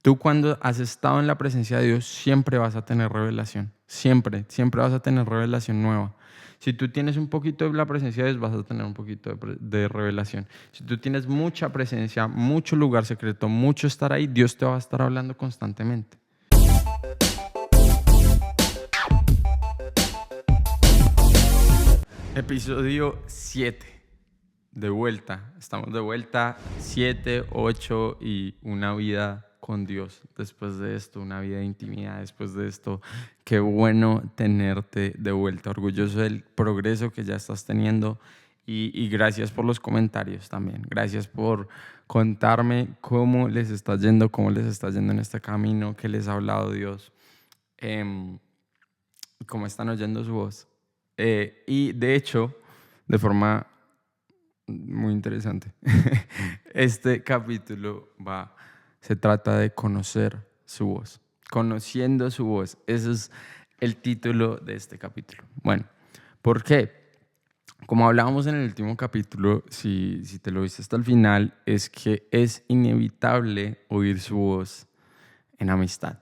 Tú cuando has estado en la presencia de Dios siempre vas a tener revelación. Siempre, siempre vas a tener revelación nueva. Si tú tienes un poquito de la presencia de Dios, vas a tener un poquito de revelación. Si tú tienes mucha presencia, mucho lugar secreto, mucho estar ahí, Dios te va a estar hablando constantemente. Episodio 7. De vuelta. Estamos de vuelta. 7, 8 y una vida con Dios. Después de esto, una vida de intimidad. Después de esto, qué bueno tenerte de vuelta. Orgulloso del progreso que ya estás teniendo. Y gracias por los comentarios también. Gracias por contarme cómo les está yendo, en este camino, qué les ha hablado Dios, cómo están oyendo su voz. Y de hecho, de forma muy interesante, este capítulo se trata de conocer su voz, conociendo su voz. Ese es el título de este capítulo. Bueno, ¿por qué? Como hablábamos en el último capítulo, si te lo viste hasta el final, es que es inevitable oír su voz en amistad.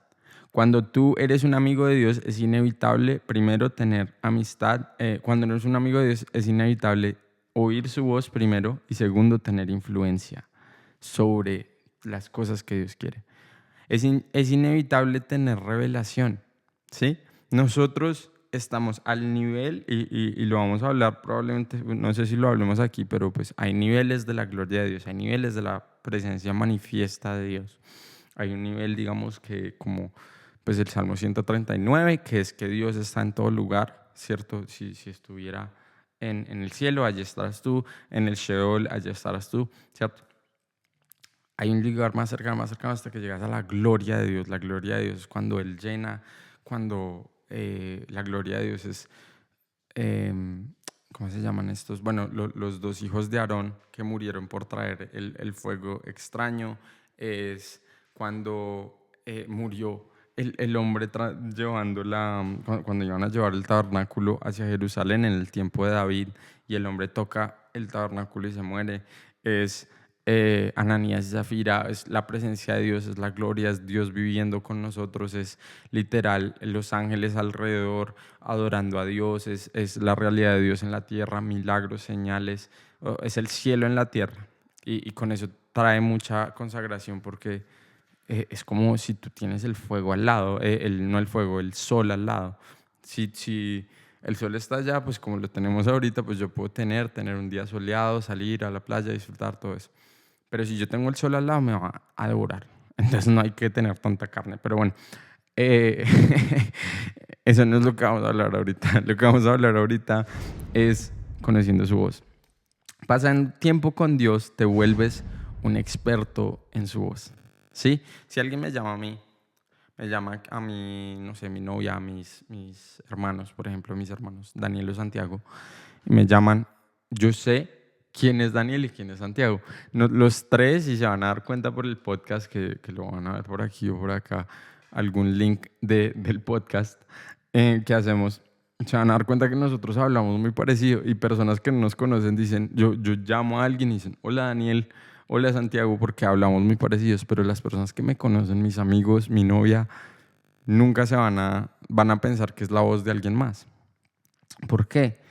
Cuando tú eres un amigo de Dios, es inevitable primero tener amistad. Cuando eres un amigo de Dios, es inevitable oír su voz primero y segundo, tener influencia sobre las cosas que Dios quiere. Es inevitable tener revelación, ¿sí? Nosotros estamos al nivel, y lo vamos a hablar probablemente, no sé si lo hablemos aquí, pero pues hay niveles de la gloria de Dios, hay niveles de la presencia manifiesta de Dios. Hay un nivel, digamos, que como pues el Salmo 139, que es que Dios está en todo lugar, ¿cierto? Si estuviera en el cielo, allí estarás tú, en el Sheol, allí estarás tú, ¿cierto? Hay un lugar más cercano hasta que llegas a la gloria de Dios. La gloria de Dios es cuando Él llena, cuando la gloria de Dios es, ¿cómo se llaman estos? Bueno, los dos hijos de Aarón que murieron por traer el fuego extraño, es cuando murió el hombre llevando cuando iban a llevar el tabernáculo hacia Jerusalén en el tiempo de David, y el hombre toca el tabernáculo y se muere. Es Ananías y Zafira, es la presencia de Dios, es la gloria, es Dios viviendo con nosotros, es literal los ángeles alrededor adorando a Dios, es la realidad de Dios en la tierra, milagros, señales, es el cielo en la tierra. Y con eso trae mucha consagración, porque es como si tú tienes el fuego al lado, no el fuego, el sol al lado. Si el sol está allá, pues como lo tenemos ahorita, pues yo puedo tener un día soleado, salir a la playa, disfrutar todo eso. Pero si yo tengo el sol al lado, me va a devorar. Entonces no hay que tener tanta carne. Pero bueno, eso no es lo que vamos a hablar ahorita. Lo que vamos a hablar ahorita es conociendo su voz. Pasando tiempo con Dios, te vuelves un experto en su voz, ¿sí? Si alguien me llama a mí, no sé, mi novia, a mis hermanos, por ejemplo, mis hermanos Daniel o Santiago, y me llaman, yo sé quién es Daniel y quién es Santiago. No, los tres, y se van a dar cuenta por el podcast, que lo van a ver por aquí o por acá, algún link del podcast que hacemos, se van a dar cuenta que nosotros hablamos muy parecido, y personas que no nos conocen dicen, yo llamo a alguien y dicen, hola Daniel, hola Santiago, porque hablamos muy parecidos, pero las personas que me conocen, mis amigos, mi novia, nunca van a pensar que es la voz de alguien más. ¿Por qué?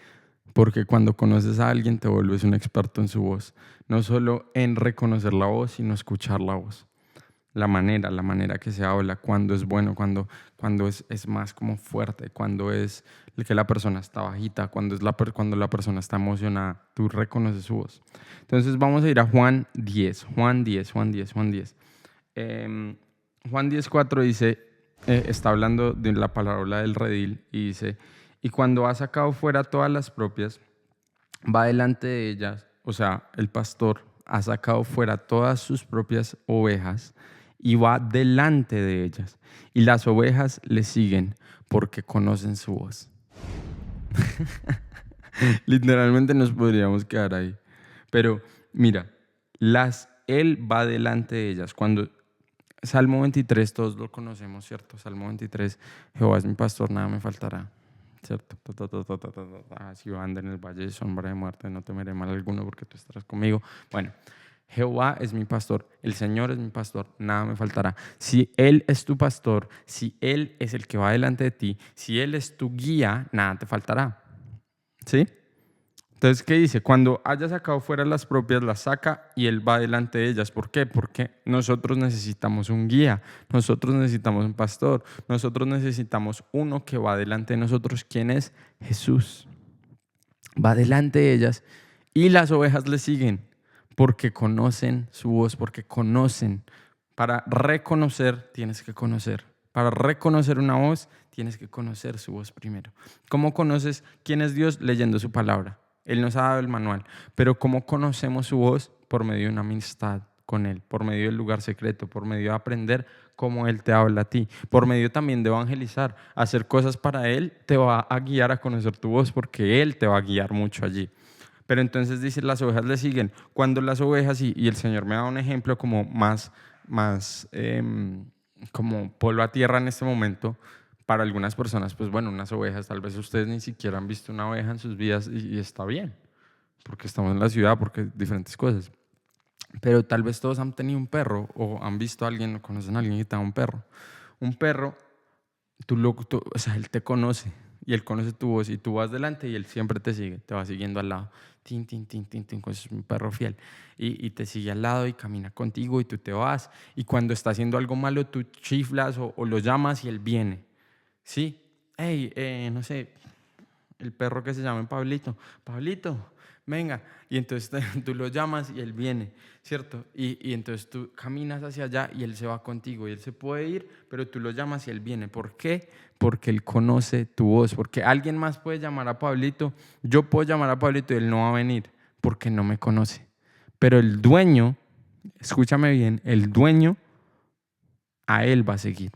Porque cuando conoces a alguien te vuelves un experto en su voz, no solo en reconocer la voz, sino escuchar la voz. La manera que se habla, cuando es bueno, cuando es más como fuerte, cuando es que la persona está bajita, cuando la persona está emocionada, tú reconoces su voz. Entonces vamos a ir a Juan 10. Juan 10:4 dice, está hablando de la parábola del redil, y dice, y cuando ha sacado fuera todas las propias, va delante de ellas, o sea, el pastor ha sacado fuera todas sus propias ovejas y va delante de ellas, y las ovejas le siguen porque conocen su voz. Literalmente nos podríamos quedar ahí. Pero mira, él va delante de ellas. Cuando Salmo 23, todos lo conocemos, ¿cierto? Salmo 23, Jehová es mi pastor, nada me faltará, ¿cierto? Si yo ando en el valle de sombra de muerte, no temeré mal alguno porque tú estarás conmigo. Bueno, Jehová es mi pastor, el Señor es mi pastor, nada me faltará. Si Él es tu pastor, si Él es el que va delante de ti, si Él es tu guía, nada te faltará. ¿Sí? Entonces, ¿qué dice? Cuando haya sacado fuera las propias, las saca y Él va delante de ellas. ¿Por qué? Porque nosotros necesitamos un guía, nosotros necesitamos un pastor, nosotros necesitamos uno que va delante de nosotros. ¿Quién es? Jesús. Va delante de ellas y las ovejas le siguen porque conocen su voz, porque conocen. Para reconocer tienes que conocer. Para reconocer una voz tienes que conocer su voz primero. ¿Cómo conoces quién es Dios? Leyendo su palabra. Él nos ha dado el manual. Pero ¿cómo conocemos su voz? Por medio de una amistad con Él, por medio del lugar secreto, por medio de aprender cómo Él te habla a ti, por medio también de evangelizar, hacer cosas para Él, te va a guiar a conocer tu voz porque Él te va a guiar mucho allí. Pero entonces dice, las ovejas le siguen. Cuando las ovejas, y el Señor me da un ejemplo como más como polvo a tierra en este momento, para algunas personas, pues bueno, unas ovejas, tal vez ustedes ni siquiera han visto una oveja en sus vidas y está bien, porque estamos en la ciudad, porque diferentes cosas. Pero tal vez todos han tenido un perro o han visto a alguien o conocen a alguien que tenga un perro. Un perro, o sea, él te conoce y él conoce tu voz y tú vas delante y él siempre te sigue, te va siguiendo al lado. Tin, tin, tin, tin, tin, es un perro fiel. Y te sigue al lado y camina contigo y tú te vas. Y cuando está haciendo algo malo, tú chiflas o lo llamas y él viene. ¿Sí? Hey, no sé, el perro que se llama Pablito. Pablito, venga. Y entonces tú lo llamas y él viene, ¿cierto? Y entonces tú caminas hacia allá y él se va contigo. Y él se puede ir, pero tú lo llamas y él viene. ¿Por qué? Porque él conoce tu voz. Porque alguien más puede llamar a Pablito. Yo puedo llamar a Pablito y él no va a venir porque no me conoce. Pero el dueño, escúchame bien, el dueño a él va a seguir.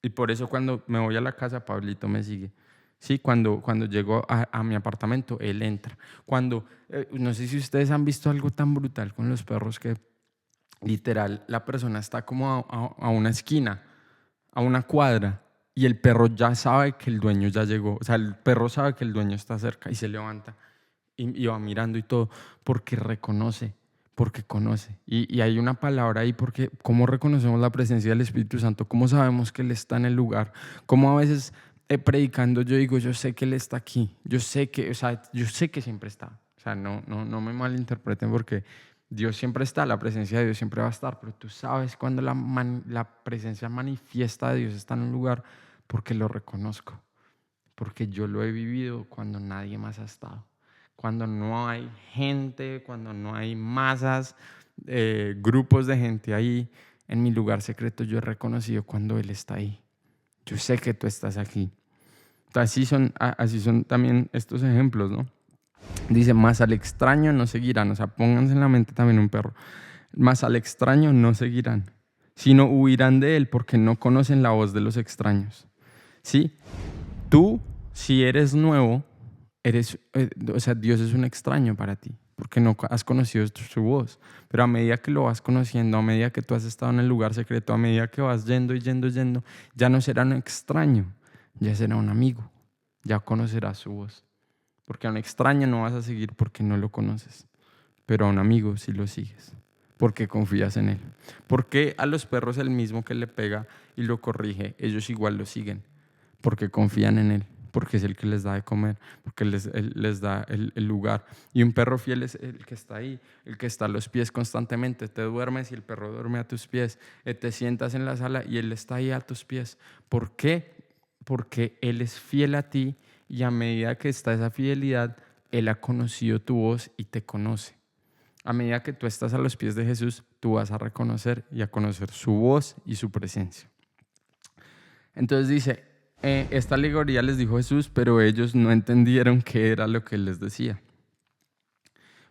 Y por eso cuando me voy a la casa, Pablito me sigue. Sí, cuando llego a mi apartamento, él entra. No sé si ustedes han visto algo tan brutal con los perros que literal la persona está como a una esquina, a una cuadra, y el perro ya sabe que el dueño ya llegó. O sea, el perro sabe que el dueño está cerca y se levanta y va mirando y todo, porque reconoce, porque conoce. Y hay una palabra ahí, porque ¿cómo reconocemos la presencia del Espíritu Santo? ¿Cómo sabemos que Él está en el lugar? ¿Cómo a veces predicando yo digo, yo sé que Él está aquí? Yo sé que siempre está. O sea, no me malinterpreten porque Dios siempre está, la presencia de Dios siempre va a estar, pero tú sabes cuando la presencia manifiesta de Dios está en un lugar porque lo reconozco, porque yo lo he vivido cuando nadie más ha estado. Cuando no hay gente, cuando no hay masas, grupos de gente ahí, en mi lugar secreto yo he reconocido cuando Él está ahí. Yo sé que tú estás aquí. Así son también estos ejemplos, ¿no? Dice, más al extraño no seguirán. O sea, pónganse en la mente también un perro. Más al extraño no seguirán, sino huirán de él porque no conocen la voz de los extraños. ¿Sí? Tú, si eres nuevo, o sea, Dios es un extraño para ti, porque no has conocido su voz. Pero a medida que lo vas conociendo, a medida que tú has estado en el lugar secreto, a medida que vas yendo, ya no será un extraño, ya será un amigo, ya conocerás su voz. Porque a un extraño no vas a seguir porque no lo conoces, pero a un amigo sí lo sigues, porque confías en él. Porque a los perros el mismo que le pega y lo corrige, ellos igual lo siguen, porque confían en él, porque es el que les da de comer, porque él les da el lugar. Y un perro fiel es el que está ahí, el que está a los pies constantemente. Te duermes y el perro duerme a tus pies. Te sientas en la sala y él está ahí a tus pies. ¿Por qué? Porque él es fiel a ti y a medida que está esa fidelidad, él ha conocido tu voz y te conoce. A medida que tú estás a los pies de Jesús, tú vas a reconocer y a conocer su voz y su presencia. Entonces dice, esta alegoría les dijo Jesús, pero ellos no entendieron qué era lo que él les decía.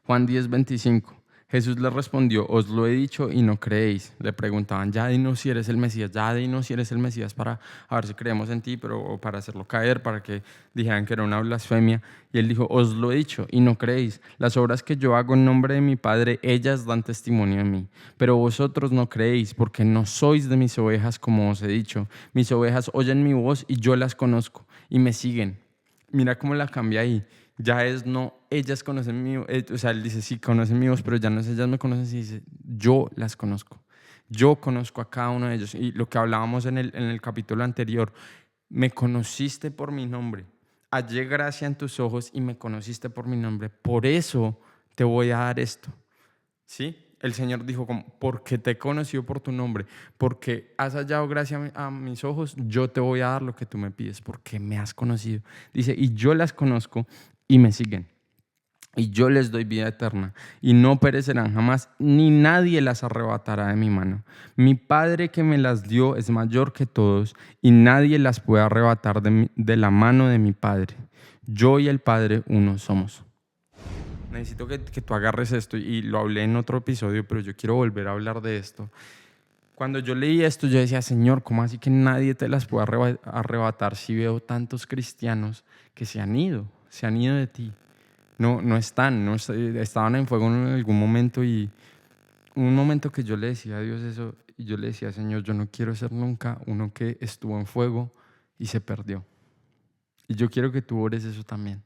Juan 10:25. Jesús les respondió, os lo he dicho y no creéis. Le preguntaban, ya dinos si eres el Mesías, para a ver si creemos en ti, pero para hacerlo caer, para que dijeran que era una blasfemia. Y él dijo, os lo he dicho y no creéis. Las obras que yo hago en nombre de mi Padre, ellas dan testimonio de mí. Pero vosotros no creéis porque no sois de mis ovejas, como os he dicho. Mis ovejas oyen mi voz y yo las conozco y me siguen. Mira cómo la cambia ahí. Ya es no, ellas conocen mi, o sea, él dice, sí, conocen mi voz, pero ya no es ellas me conocen, sí, dice, yo las conozco. Yo conozco a cada uno de ellos. Y lo que hablábamos en el capítulo anterior, me conociste por mi nombre. Hallé gracia en tus ojos y me conociste por mi nombre. Por eso te voy a dar esto. ¿Sí? El Señor dijo, como, porque te he conocido por tu nombre, porque has hallado gracia a mis ojos, yo te voy a dar lo que tú me pides, porque me has conocido. Dice, y yo las conozco y me siguen. Y yo les doy vida eterna y no perecerán jamás, ni nadie las arrebatará de mi mano. Mi Padre que me las dio es mayor que todos y nadie las puede arrebatar de la mano de mi Padre. Yo y el Padre uno somos. Necesito que tú agarres esto y lo hablé en otro episodio, pero yo quiero volver a hablar de esto. Cuando yo leí esto, yo decía, Señor, ¿cómo así que nadie te las puede arrebatar si veo tantos cristianos que se han ido de ti? No están, estaban en fuego en algún momento y un momento que yo le decía a Dios eso y yo le decía, Señor, yo no quiero ser nunca uno que estuvo en fuego y se perdió. Y yo quiero que tú ores eso también.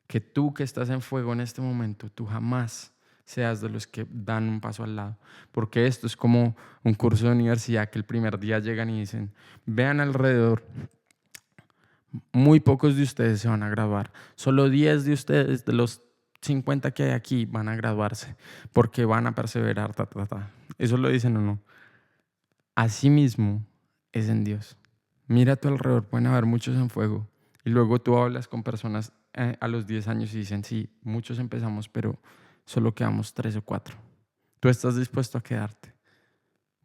Que tú que estás en fuego en este momento, tú jamás seas de los que dan un paso al lado. Porque esto es como un curso de universidad que el primer día llegan y dicen, vean alrededor, muy pocos de ustedes se van a graduar. Solo 10 de ustedes, de los 50 que hay aquí, van a graduarse porque van a perseverar. ¿Eso lo dicen o no? Así mismo es en Dios. Mira a tu alrededor, pueden haber muchos en fuego. Y luego tú hablas con personas a los 10 años y dicen, sí, muchos empezamos, pero solo quedamos 3 o 4. Tú estás dispuesto a quedarte.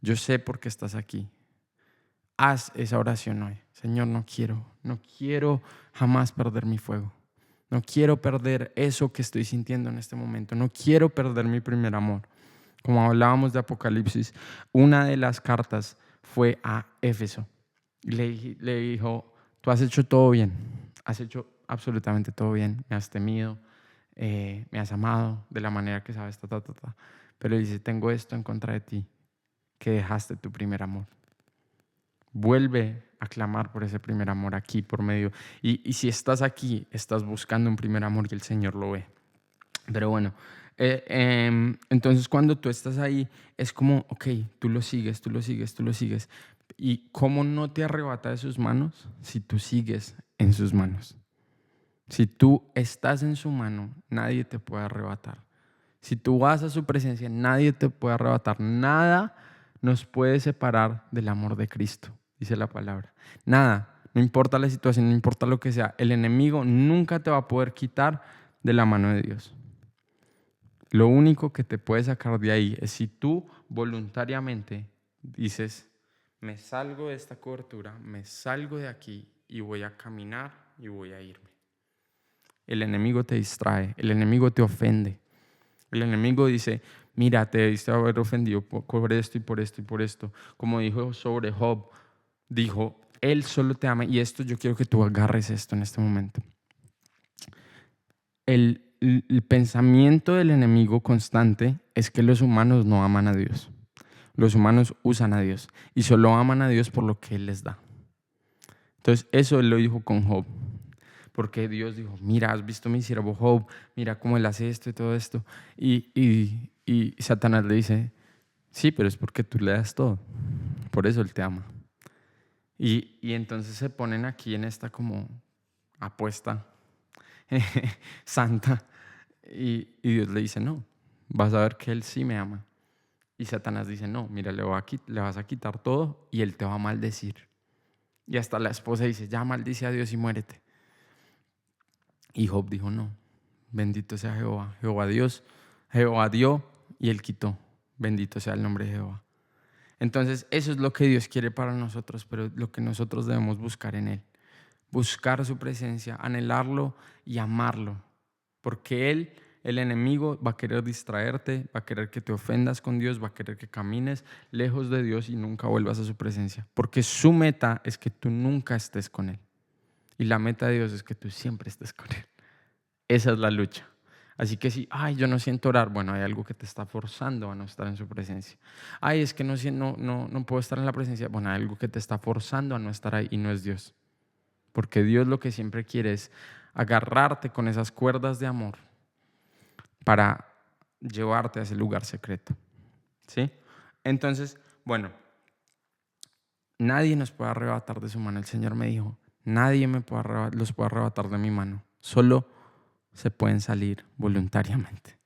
Yo sé por qué estás aquí. Haz esa oración hoy. Señor, no quiero jamás perder mi fuego. No quiero perder eso que estoy sintiendo en este momento. No quiero perder mi primer amor. Como hablábamos de Apocalipsis, una de las cartas fue a Éfeso. Le dijo, tú has hecho todo bien. Has hecho absolutamente todo bien. Me has temido, me has amado de la manera que sabes. Pero dice, tengo esto en contra de ti, que dejaste tu primer amor. Vuelve a clamar por ese primer amor aquí por medio. Y si estás aquí, estás buscando un primer amor y el Señor lo ve. Pero bueno, entonces cuando tú estás ahí, es como, ok, tú lo sigues. ¿Y cómo no te arrebata de sus manos? Si tú sigues en sus manos. Si tú estás en su mano, nadie te puede arrebatar. Si tú vas a su presencia, nadie te puede arrebatar. Nada nos puede separar del amor de Cristo, dice la palabra. Nada, no importa la situación, no importa lo que sea. El enemigo nunca te va a poder quitar de la mano de Dios. Lo único que te puede sacar de ahí es si tú voluntariamente dices, me salgo de esta cobertura, me salgo de aquí y voy a caminar y voy a irme. El enemigo te distrae, el enemigo te ofende. El enemigo dice, mira, te debiste haber ofendido por esto y por esto y por esto. Como dijo sobre Job, dijo, él solo te ama. Y esto yo quiero que tú agarres esto en este momento. El pensamiento del enemigo constante es que los humanos no aman a Dios. Los humanos usan a Dios y solo aman a Dios por lo que Él les da. Entonces, eso Él lo dijo con Job. Porque Dios dijo, mira, has visto a mi siervo Job, mira cómo él hace esto y todo esto. Y Satanás le dice, sí, pero es porque tú le das todo. Por eso Él te ama. Y entonces se ponen aquí en esta como apuesta santa. Y Dios le dice, no, vas a ver que Él sí me ama. Y Satanás dice, no, mira, le vas a quitar todo y Él te va a maldecir. Y hasta la esposa dice, ya maldice a Dios y muérete. Y Job dijo, no, bendito sea Jehová. Jehová dio y Él quitó. Bendito sea el nombre de Jehová. Entonces, eso es lo que Dios quiere para nosotros, pero lo que nosotros debemos buscar en Él. Buscar su presencia, anhelarlo y amarlo. Porque Él, el enemigo, va a querer distraerte, va a querer que te ofendas con Dios, va a querer que camines lejos de Dios y nunca vuelvas a su presencia. Porque su meta es que tú nunca estés con Él. Y la meta de Dios es que tú siempre estés con Él. Esa es la lucha. Así que si, yo no siento orar, bueno, hay algo que te está forzando a no estar en su presencia. Es que no puedo estar en la presencia. Bueno, hay algo que te está forzando a no estar ahí y no es Dios. Porque Dios lo que siempre quiere es agarrarte con esas cuerdas de amor para llevarte a ese lugar secreto, ¿sí? Entonces, bueno, nadie nos puede arrebatar de su mano. El Señor me dijo, nadie los puede arrebatar de mi mano. Solo se pueden salir voluntariamente.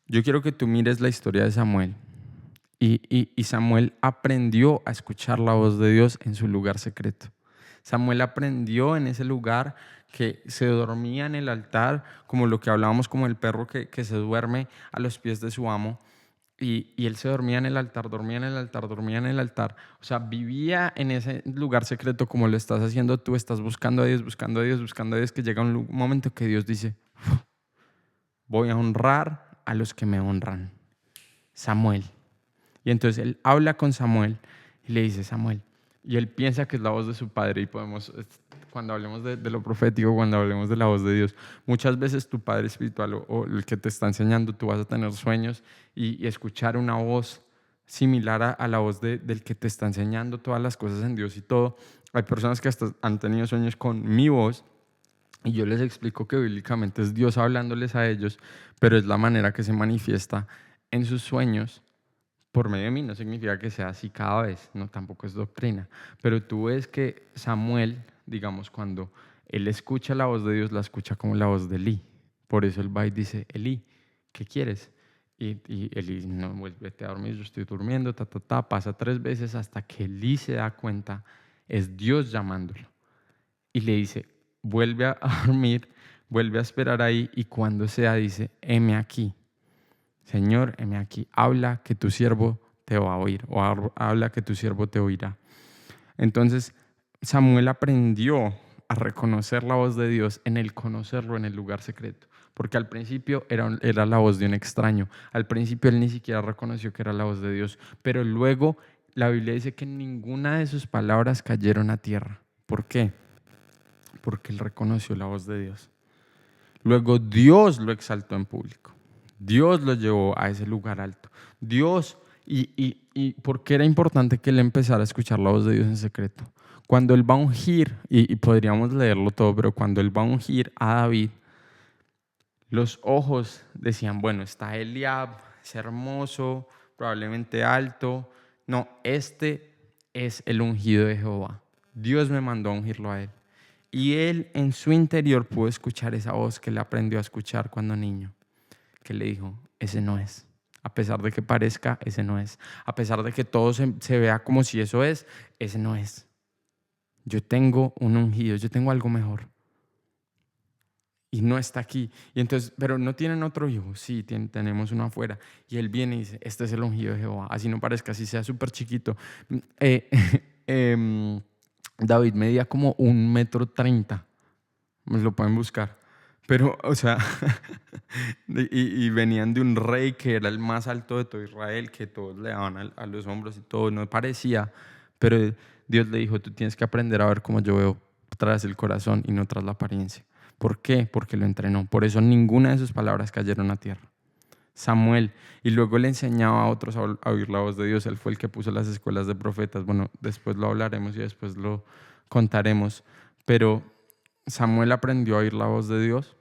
Yo quiero que tú mires la historia de Samuel. Y Samuel aprendió a escuchar la voz de Dios en su lugar secreto. Samuel aprendió en ese lugar que se dormía en el altar, como lo que hablábamos, como el perro que se duerme a los pies de su amo. Y él se dormía en el altar, dormía en el altar, dormía en el altar. O sea, vivía en ese lugar secreto como lo estás haciendo tú. Estás buscando a Dios, buscando a Dios, buscando a Dios, que llega un momento que Dios dice, voy a honrar a los que me honran. Samuel. Y entonces él habla con Samuel y le dice, Samuel, y él piensa que es la voz de su padre. Y cuando hablemos de lo profético, cuando hablemos de la voz de Dios, muchas veces tu padre espiritual o el que te está enseñando, tú vas a tener sueños y escuchar una voz similar a la voz del que te está enseñando todas las cosas en Dios y todo. Hay personas que hasta han tenido sueños con mi voz y yo les explico que bíblicamente es Dios hablándoles a ellos, pero es la manera que se manifiesta en sus sueños por medio de mí. No significa que sea así cada vez, no, tampoco es doctrina, pero tú ves que Samuel, digamos, cuando él escucha la voz de Dios, la escucha como la voz de Elí. Por eso él va y dice, Elí, ¿qué quieres? Y Elí, no, pues vete a dormir, yo estoy durmiendo, pasa 3 veces hasta que Elí se da cuenta, es Dios llamándolo. Y le dice, vuelve a dormir, vuelve a esperar ahí, y cuando sea, dice, heme aquí. Señor, heme aquí, habla que tu siervo te va a oír, o habla que tu siervo te oirá. Entonces, Samuel aprendió a reconocer la voz de Dios en el conocerlo en el lugar secreto, porque al principio era la voz de un extraño. Al principio él ni siquiera reconoció que era la voz de Dios, pero luego la Biblia dice que ninguna de sus palabras cayeron a tierra. ¿Por qué? Porque él reconoció la voz de Dios. Luego Dios lo exaltó en público. Dios lo llevó a ese lugar alto. Dios, y ¿por qué era importante que él empezara a escuchar la voz de Dios en secreto? Cuando él va a ungir, y podríamos leerlo todo, pero cuando él va a ungir a David, los ojos decían, bueno, está Eliab, es hermoso, probablemente alto. No, este es el ungido de Jehová. Dios me mandó a ungirlo a él. Y él en su interior pudo escuchar esa voz que él aprendió a escuchar cuando niño, que le dijo, ese no es. A pesar de que parezca, ese no es. A pesar de que todo se vea como si eso es, ese no es. Yo tengo un ungido, yo tengo algo mejor. Y no está aquí. Y entonces, pero no tienen otro hijo. Sí, tenemos uno afuera. Y él viene y dice, este es el ungido de Jehová. Así no parezca, así sea súper chiquito. David medía como 1,30 m. Lo pueden buscar. Pero, o sea, y venían de un rey que era el más alto de todo Israel, que todos le daban a los hombros y todo, no parecía, pero Dios le dijo, tú tienes que aprender a ver cómo yo veo tras el corazón y no tras la apariencia. ¿Por qué? Porque lo entrenó. Por eso ninguna de sus palabras cayeron a tierra. Samuel, y luego le enseñaba a otros a oír la voz de Dios. Él fue el que puso las escuelas de profetas. Bueno, después lo hablaremos y después lo contaremos, pero Samuel aprendió a oír la voz de Dios.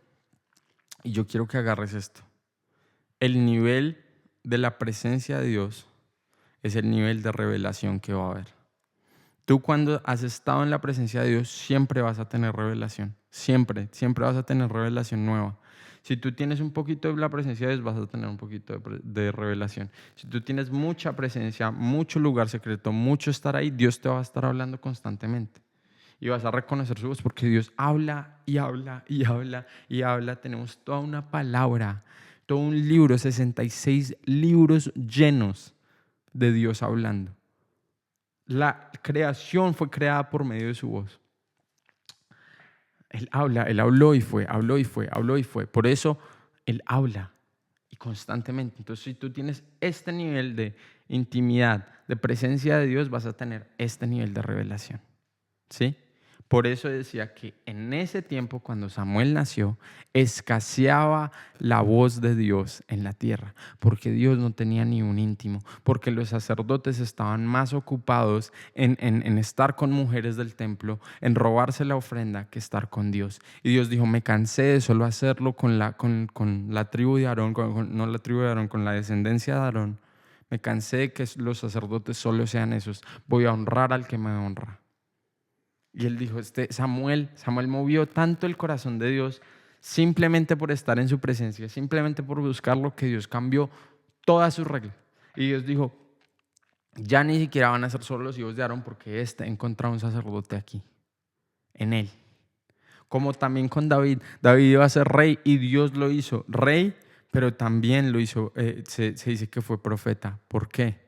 Y yo quiero que agarres esto. El nivel de la presencia de Dios es el nivel de revelación que va a haber. Tú cuando has estado en la presencia de Dios siempre vas a tener revelación. Siempre vas a tener revelación nueva. Si tú tienes un poquito de la presencia de Dios, vas a tener un poquito de revelación. Si tú tienes mucha presencia, mucho lugar secreto, mucho estar ahí, Dios te va a estar hablando constantemente. Y vas a reconocer su voz porque Dios habla y habla y habla y habla. Tenemos toda una palabra, todo un libro, 66 libros llenos de Dios hablando. La creación fue creada por medio de su voz. Él habla, él habló y fue, habló y fue, habló y fue. Por eso él habla y constantemente. Entonces, si tú tienes este nivel de intimidad, de presencia de Dios, vas a tener este nivel de revelación. ¿Sí? Por eso decía que en ese tiempo, cuando Samuel nació, escaseaba la voz de Dios en la tierra, porque Dios no tenía ni un íntimo, porque los sacerdotes estaban más ocupados en estar con mujeres del templo, en robarse la ofrenda, que estar con Dios. Y Dios dijo: me cansé de solo hacerlo con la tribu de Aarón, no la tribu de Aarón, con la descendencia de Aarón. Me cansé de que los sacerdotes solo sean esos. Voy a honrar al que me honra. Y él dijo: Samuel movió tanto el corazón de Dios simplemente por estar en su presencia, simplemente por buscarlo, que Dios cambió todas sus reglas. Y Dios dijo: ya ni siquiera van a ser solo los hijos de Aarón, porque he encontrado un sacerdote aquí, en él. Como también con David. David iba a ser rey y Dios lo hizo rey, pero también lo hizo, se dice que fue profeta. ¿Por qué?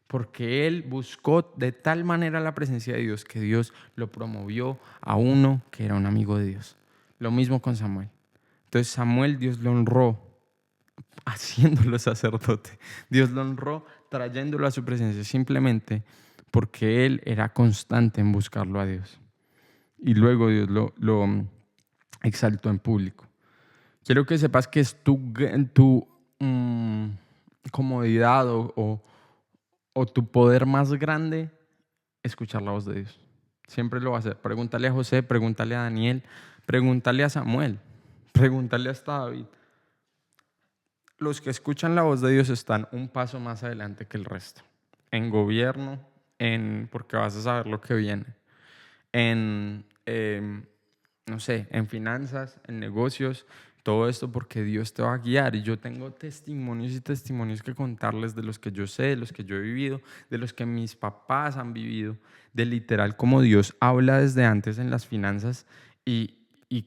Porque él buscó de tal manera la presencia de Dios que Dios lo promovió a uno que era un amigo de Dios. Lo mismo con Samuel. Entonces Samuel, Dios lo honró haciéndolo sacerdote. Dios lo honró trayéndolo a su presencia, simplemente porque él era constante en buscarlo a Dios. Y luego Dios lo exaltó en público. Quiero que sepas que es tu comodidad o tu poder más grande escuchar la voz de Dios. Siempre lo va a hacer. Pregúntale a José, pregúntale a Daniel, pregúntale a Samuel, pregúntale hasta a David. Los que escuchan la voz de Dios están un paso más adelante que el resto. En gobierno, porque vas a saber lo que viene. No sé, en finanzas, en negocios, todo esto, porque Dios te va a guiar. Y yo tengo testimonios y testimonios que contarles, de los que yo sé, de los que yo he vivido, de los que mis papás han vivido, de literal cómo Dios habla desde antes en las finanzas y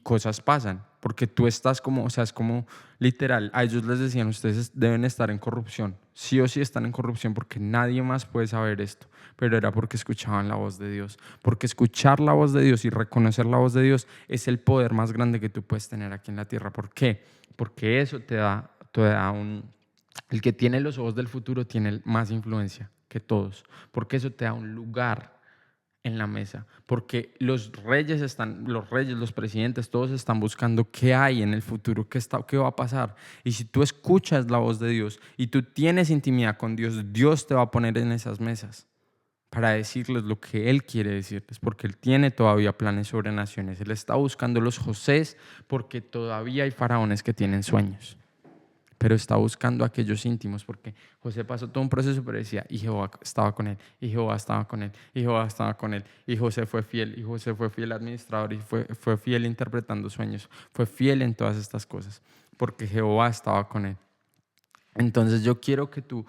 cosas pasan. Porque tú estás como, o sea, es como literal, a ellos les decían: ustedes deben estar en corrupción. Sí o sí están en corrupción, porque nadie más puede saber esto. Pero era porque escuchaban la voz de Dios. Porque escuchar la voz de Dios y reconocer la voz de Dios es el poder más grande que tú puedes tener aquí en la tierra. ¿Por qué? Porque eso te da el que tiene los ojos del futuro tiene más influencia que todos. Porque eso te da un lugar en la mesa, porque los reyes, los presidentes, todos están buscando qué hay en el futuro, qué va a pasar. Y si tú escuchas la voz de Dios y tú tienes intimidad con Dios, Dios te va a poner en esas mesas para decirles lo que Él quiere decirles, porque Él tiene todavía planes sobre naciones. Él está buscando los Josés, porque todavía hay faraones que tienen sueños, pero está buscando a aquellos íntimos, porque José pasó todo un proceso, pero decía: y Jehová estaba con él, y Jehová estaba con él, y Jehová estaba con él. Y José fue fiel, y José fue fiel administrador, y fue fiel interpretando sueños, fue fiel en todas estas cosas, porque Jehová estaba con él. Entonces yo quiero que tú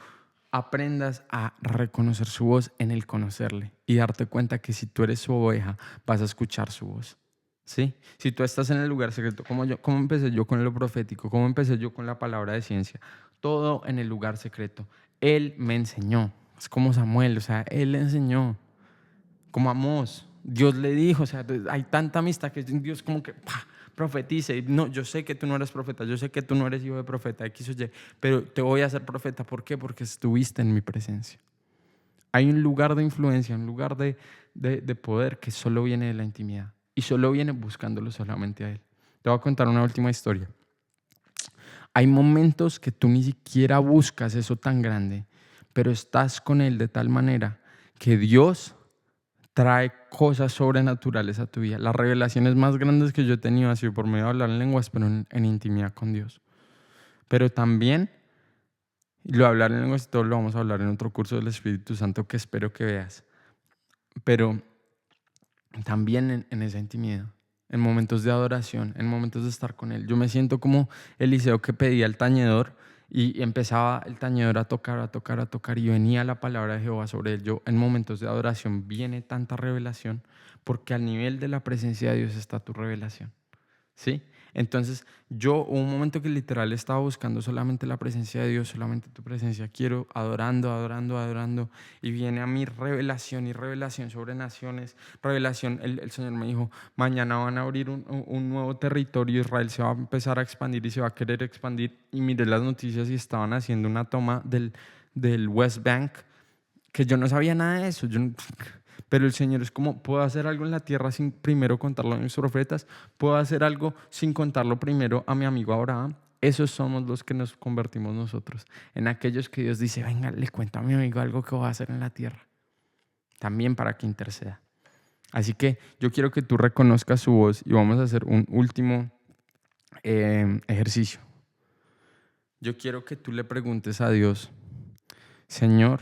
aprendas a reconocer su voz en el conocerle, y darte cuenta que si tú eres su oveja, vas a escuchar su voz. ¿Sí? Si tú estás en el lugar secreto, ¿cómo empecé yo con lo profético? ¿Cómo empecé yo con la palabra de ciencia? Todo en el lugar secreto. Él me enseñó. Es como Samuel, o sea, él le enseñó. Como Amós, Dios le dijo, o sea, hay tanta amistad que Dios como que profetice. No, yo sé que tú no eres profeta, yo sé que tú no eres hijo de profeta, X o Y, pero te voy a hacer profeta. ¿Por qué? Porque estuviste en mi presencia. Hay un lugar de influencia, un lugar de poder que solo viene de la intimidad. Y solo viene buscándolo solamente a Él. Te voy a contar una última historia. Hay momentos que tú ni siquiera buscas eso tan grande, pero estás con Él de tal manera que Dios trae cosas sobrenaturales a tu vida. Las revelaciones más grandes que yo he tenido han sido por medio de hablar en lenguas, pero en intimidad con Dios. Pero también, lo de hablar en lenguas y todo lo vamos a hablar en otro curso del Espíritu Santo que espero que veas. Pero también en esa intimidad, en momentos de adoración, en momentos de estar con Él. Yo me siento como Eliseo, que pedía el tañedor y empezaba el tañedor a tocar, a tocar, a tocar, y venía la palabra de Jehová sobre él. Yo, en momentos de adoración viene tanta revelación, porque al nivel de la presencia de Dios está tu revelación. ¿Sí? Entonces hubo un momento que literal estaba buscando solamente la presencia de Dios, solamente tu presencia. Quiero adorando, adorando, adorando. Y viene a mí revelación y revelación sobre naciones. Revelación, el Señor me dijo: mañana van a abrir un nuevo territorio. Israel se va a empezar a expandir y se va a querer expandir. Y miré las noticias y estaban haciendo una toma del West Bank, que yo no sabía nada de eso. Pero el Señor es como, ¿puedo hacer algo en la tierra sin primero contarlo a mis profetas? ¿Puedo hacer algo sin contarlo primero a mi amigo Abraham? Esos somos los que nos convertimos nosotros, en aquellos que Dios dice, venga, le cuento a mi amigo algo que voy a hacer en la tierra, también para que interceda. Así que yo quiero que tú reconozcas su voz y vamos a hacer un último ejercicio. Yo quiero que tú le preguntes a Dios, Señor,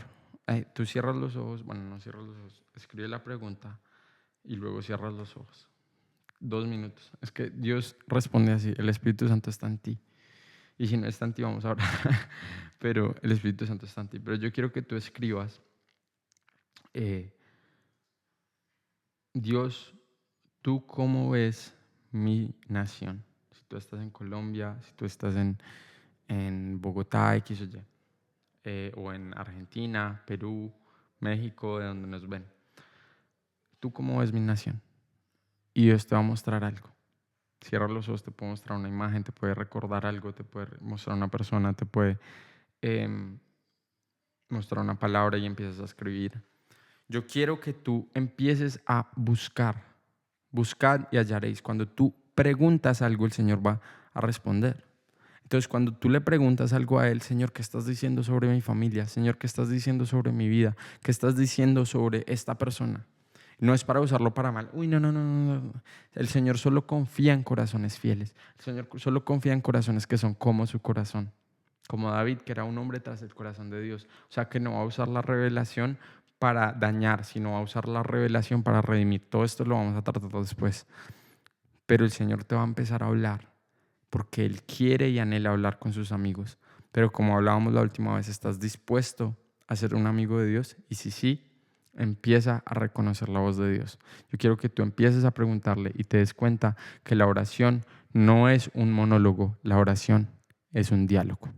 tú cierras los ojos, bueno, no cierras los ojos, escribe la pregunta y luego cierras los ojos. 2 minutos. Es que Dios responde así, el Espíritu Santo está en ti. Y si no está en ti, vamos a orar. Pero el Espíritu Santo está en ti. Pero yo quiero que tú escribas, Dios, ¿tú cómo ves mi nación? Si tú estás en Colombia, si tú estás en Bogotá, X o Y, o en Argentina, Perú, México, de donde nos ven. ¿Tú cómo ves mi nación? Y Dios te va a mostrar algo. Cierra los ojos, te puede mostrar una imagen, te puede recordar algo, te puede mostrar una persona, te puede mostrar una palabra y empiezas a escribir. Yo quiero que tú empieces a buscar. Buscad y hallaréis. Cuando tú preguntas algo, el Señor va a responder. Entonces, cuando tú le preguntas algo a Él, Señor, ¿qué estás diciendo sobre mi familia? Señor, ¿qué estás diciendo sobre mi vida? ¿Qué estás diciendo sobre esta persona? No es para usarlo para mal. Uy, no. El Señor solo confía en corazones fieles. El Señor solo confía en corazones que son como su corazón. Como David, que era un hombre tras el corazón de Dios. O sea, que no va a usar la revelación para dañar, sino va a usar la revelación para redimir. Todo esto lo vamos a tratar después. Pero el Señor te va a empezar a hablar porque Él quiere y anhela hablar con sus amigos. Pero como hablábamos la última vez, ¿estás dispuesto a ser un amigo de Dios? Y si sí, empieza a reconocer la voz de Dios. Yo quiero que tú empieces a preguntarle y te des cuenta que la oración no es un monólogo, la oración es un diálogo.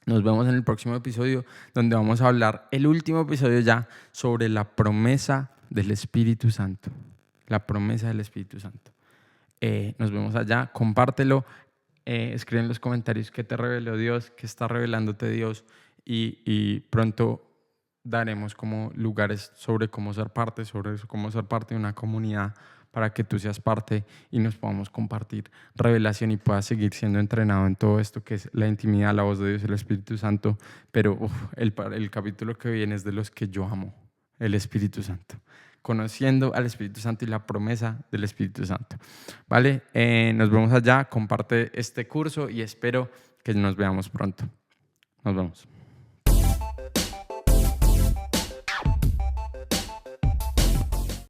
Nos vemos en el próximo episodio donde vamos a hablar, el último episodio ya, sobre la promesa del Espíritu Santo. La promesa del Espíritu Santo. Nos vemos allá, compártelo, escribe en los comentarios qué te reveló Dios, qué está revelándote Dios y pronto daremos como lugares sobre cómo ser parte, de una comunidad para que tú seas parte y nos podamos compartir revelación y puedas seguir siendo entrenado en todo esto que es la intimidad, la voz de Dios, el Espíritu Santo. Pero el capítulo que viene es de los que yo amo, el Espíritu Santo. Conociendo al Espíritu Santo y la promesa del Espíritu Santo. ¿Vale? Nos vemos allá, comparte este curso y espero que nos veamos pronto. Nos vemos.